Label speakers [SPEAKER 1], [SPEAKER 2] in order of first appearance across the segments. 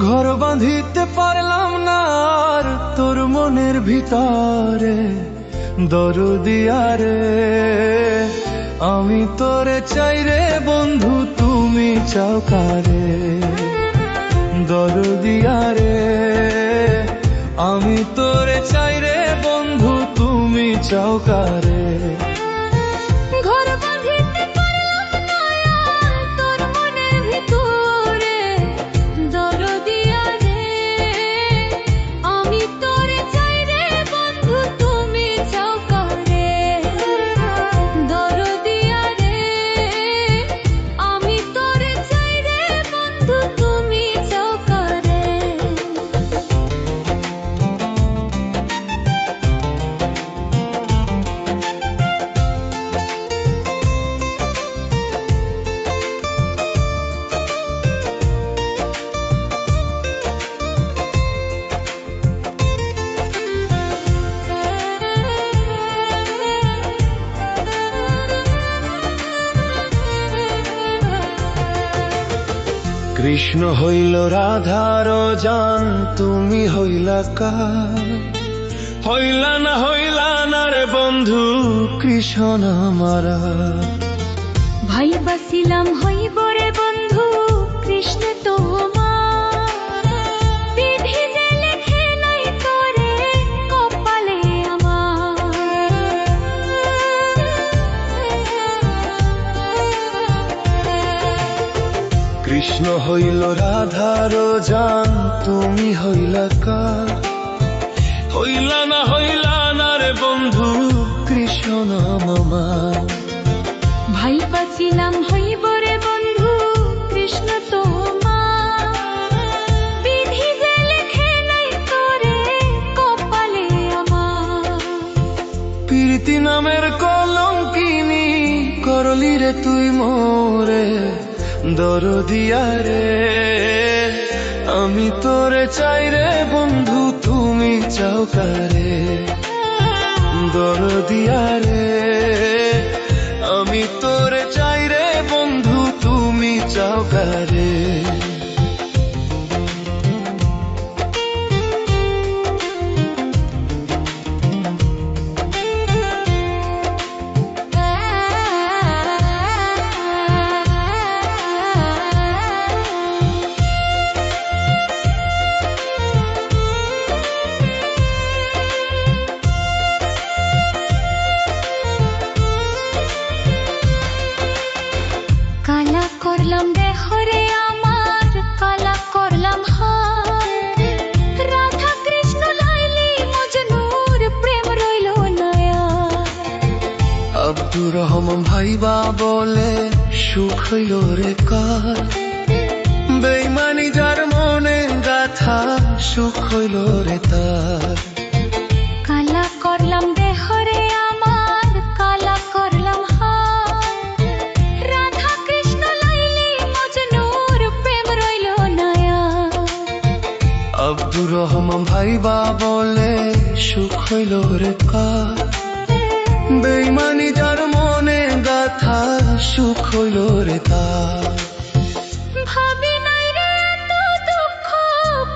[SPEAKER 1] ঘর বাঁধিতে পারলাম না আর তোর মনের ভিতরে, দরদিয়া রে আমি তোরে চাই রে বন্ধু, তুমি চাও কারে? দরদিয়া রে আমি তোরে চাই রে বন্ধু, তুমি চাও কারে?
[SPEAKER 2] ঘর বাঁধিতে পারলাম না আর তোর মনের ভিতরে, দরদিয়া রে আমি তোরে চাই রে বন্ধু, তুমি চাও কারে? দরদিয়া রে আমি তোরে চাই রে বন্ধু, তুমি চাও কারে?
[SPEAKER 1] কৃষ্ণ হইল রাধার জান, তুমি হইলা কার? হইলা না রে বন্ধু কৃষ্ণ আমারা।
[SPEAKER 2] ভাই বাসিলাম হইব রে বন্ধু কৃষ্ণ তোমার, বিধি যে লেখে নাই তোরে কপালে আমার।
[SPEAKER 1] কৃষ্ণ হইল রাধার জান, তুমি হইলা কার? হইলা না রে বন্ধু কৃষ্ণ আমার।
[SPEAKER 2] ভাই বাসিলাম হইব রে বন্ধু কৃষ্ণ তোমার, বিধি যে লেখে নাই তোরে কপালে আমার।
[SPEAKER 1] প্রীতি নামের কলঙ্কিনী করলি রে তুই মোরে, দরদিয়া রে আমি তোরে চাই রে বন্ধু, তুমি চাও কারে? দরদিয়া রে আমি তোরে চাই রে বন্ধু, তুমি চাও কারে?
[SPEAKER 2] কালা করলাম দেহরে আমার, কালা করলাম হাত, রাধা কৃষ্ণ লাইলি মজনুর প্রেম রইল না আর।
[SPEAKER 1] আব্দুর রহমান ভাইবা বলে সুখ হইল রে কার? বেইমানি যার মনে গাথা, সুখ হইল রে তার।
[SPEAKER 2] কালা করলাম দেহরে আমার, কালা করলাম হাত, রাধা কৃষ্ণ লাইলি মজনুর প্রেম রইল না আর।
[SPEAKER 1] আব্দুর রহমান ভাইবা বলে সুখ হইল রে কার? বেইমানি যার মনে গাথা, সুখ হইল রে তার।
[SPEAKER 2] ভাবি নাই রে এত দুঃখ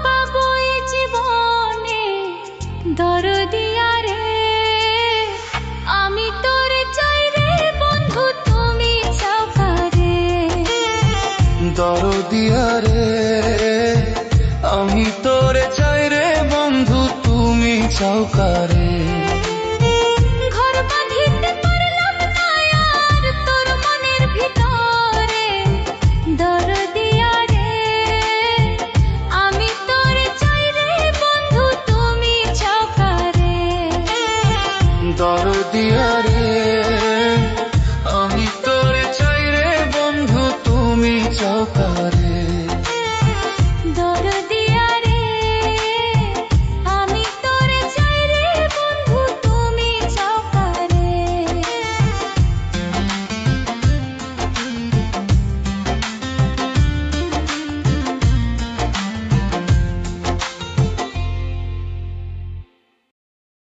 [SPEAKER 2] পাবো এই জীবনে, দরদিয়া রে আমি তোরে চাই রে বন্ধু, তুমি চাও কারে?
[SPEAKER 1] দরদিয়া রে আমি তোরে চাই রে বন্ধু, তুমি চাও কারে?